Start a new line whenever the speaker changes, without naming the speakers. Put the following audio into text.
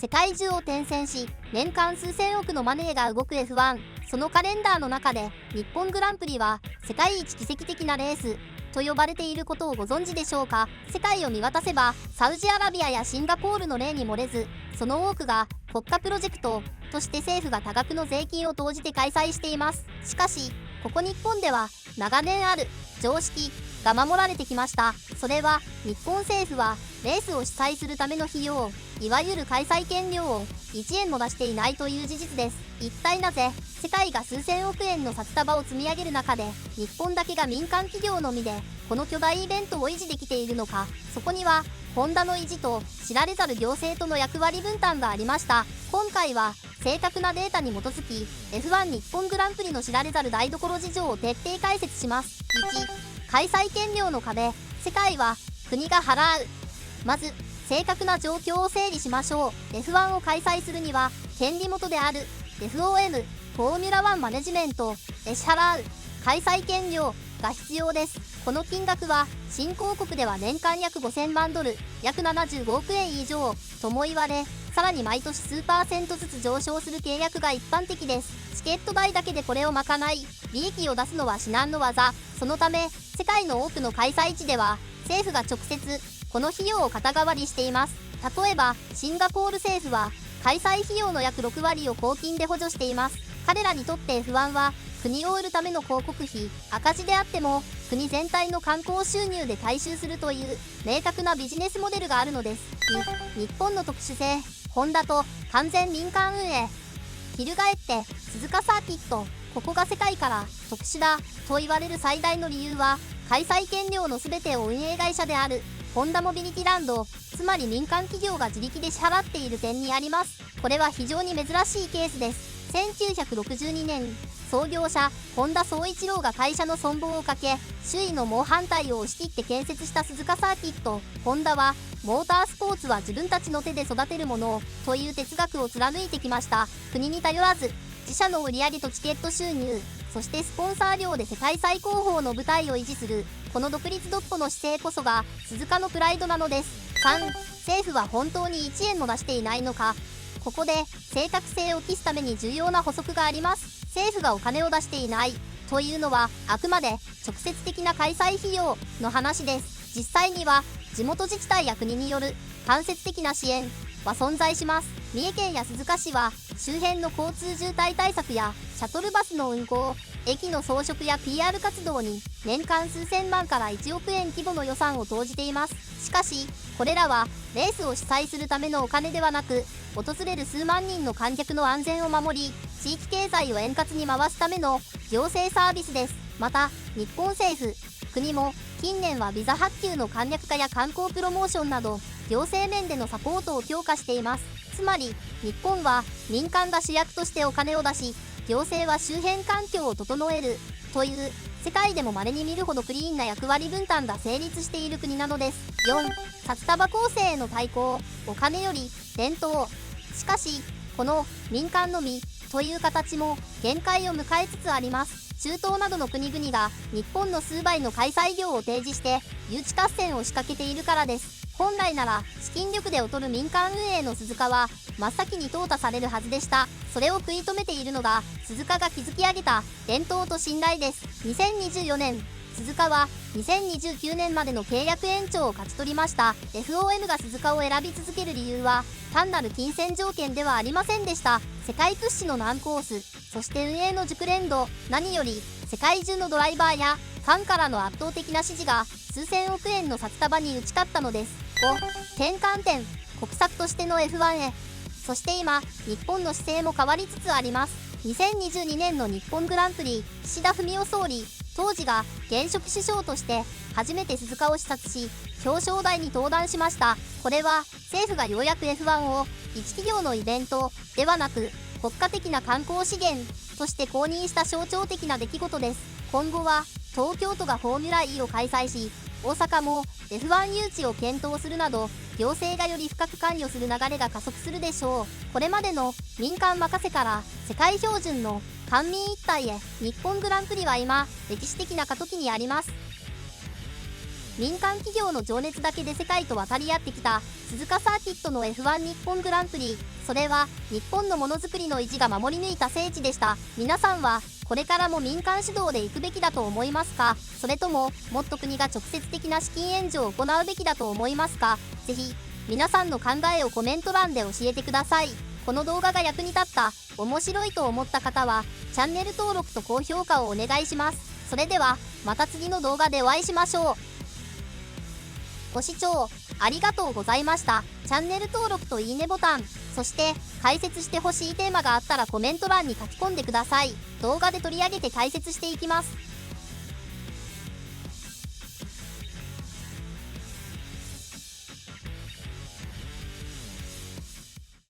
世界中を転戦し、年間数千億のマネーが動く F1。そのカレンダーの中で日本グランプリは世界一奇跡的なレースと呼ばれていることをご存知でしょうか。世界を見渡せばサウジアラビアやシンガポールの例に漏れず、その多くが国家プロジェクトとして政府が多額の税金を投じて開催しています。しかしここ日本では長年ある常識が守られてきました。それは日本政府はレースを主催するための費用、いわゆる開催権料を1円も出していないという事実です。一体なぜ世界が数千億円の札束を積み上げる中で、日本だけが民間企業のみでこの巨大イベントを維持できているのか。そこにはホンダの意地と知られざる行政との役割分担がありました。今回は正確なデータに基づき F1 日本グランプリの知られざる台所事情を徹底解説します。1、開催権料の壁。世界は国が払う。まず正確な状況を整理しましょう。 F1 を開催するには権利元である FOM フォーミュラ1マネジメントへ支払う開催権料が必要です。この金額は新興国では年間約5000万ドル、約75億円以上とも言われ、さらに毎年数パーセントずつ上昇する契約が一般的です。チケット代だけでこれを賄い、利益を出すのは至難の業。そのため世界の多くの開催地では政府が直接この費用を肩代わりしています。例えばシンガポール政府は開催費用の約6割を公金で補助しています。彼らにとって F1 は国を売るための広告費、赤字であっても国全体の観光収入で回収するという明確なビジネスモデルがあるのです。2、日本の特殊性。ホンダと完全民間運営。翻って鈴鹿サーキット、ここが世界から特殊だと言われる最大の理由は、開催権料の全てを運営会社であるホンダモビリティランド、つまり民間企業が自力で支払っている点にあります。これは非常に珍しいケースです。1962年、創業者本田宗一郎が会社の存亡をかけ、周囲の猛反対を押し切って建設した鈴鹿サーキット。ホンダはモータースポーツは自分たちの手で育てるものという哲学を貫いてきました。国に頼らず、自社の売り上げとチケット収入、そしてスポンサー料で世界最高峰の舞台を維持する、この独立独歩の姿勢こそが鈴鹿のプライドなのです。3、政府は本当に1円も出していないのか。ここで正確性を期すために重要な補足があります。政府がお金を出していないというのはあくまで直接的な開催費用の話です。実際には地元自治体や国による間接的な支援は存在します。三重県や鈴鹿市は周辺の交通渋滞対策やシャトルバスの運行、駅の装飾や PR 活動に年間数千万から1億円規模の予算を投じています。しかしこれらはレースを主催するためのお金ではなく、訪れる数万人の観客の安全を守り、地域経済を円滑に回すための行政サービスです。また日本政府、国も近年はビザ発給の簡略化や観光プロモーションなど行政面でのサポートを強化しています。つまり日本は民間が主役としてお金を出し、行政は周辺環境を整えるという世界でも稀に見るほどクリーンな役割分担が成立している国なのです。4、札束構成への対抗。お金より伝統。しかしこの民間のみという形も限界を迎えつつあります。中東などの国々が日本の数倍の開催料を提示して誘致合戦を仕掛けているからです。本来なら資金力で劣る民間運営の鈴鹿は真っ先に淘汰されるはずでした。それを食い止めているのが鈴鹿が築き上げた伝統と信頼です。2024年、鈴鹿は2029年までの契約延長を勝ち取りました。 FOM が鈴鹿を選び続ける理由は単なる金銭条件ではありませんでした。世界屈指の難コース、そして運営の熟練度、何より世界中のドライバーやファンからの圧倒的な支持が数千億円の札束に打ち勝ったのです。5、転換点。国策としての F1 へ。そして今日本の姿勢も変わりつつあります。2022年の日本グランプリ、岸田文雄総理、当時が現職首相として初めて鈴鹿を視察し、表彰台に登壇しました。これは政府がようやく F1 を一企業のイベントではなく国家的な観光資源として公認した象徴的な出来事です。今後は東京都がフォーミュラ E を開催し、大阪も F1 誘致を検討するなど行政がより深く関与する流れが加速するでしょう。これまでの民間任せから世界標準の官民一体へ、日本グランプリは今歴史的な過渡期にあります。民間企業の情熱だけで世界と渡り合ってきた鈴鹿サーキットの F1 日本グランプリ、それは日本のものづくりの意地が守り抜いた聖地でした。皆さんはこれからも民間主導で行くべきだと思いますか？それとももっと国が直接的な資金援助を行うべきだと思いますか？ぜひ皆さんの考えをコメント欄で教えてください。この動画が役に立った、面白いと思った方はチャンネル登録と高評価をお願いします。それではまた次の動画でお会いしましょう。ご視聴ありがとうございました。チャンネル登録といいねボタン、そして解説してほしいテーマがあったらコメント欄に書き込んでください。動画で取り上げて解説していきます。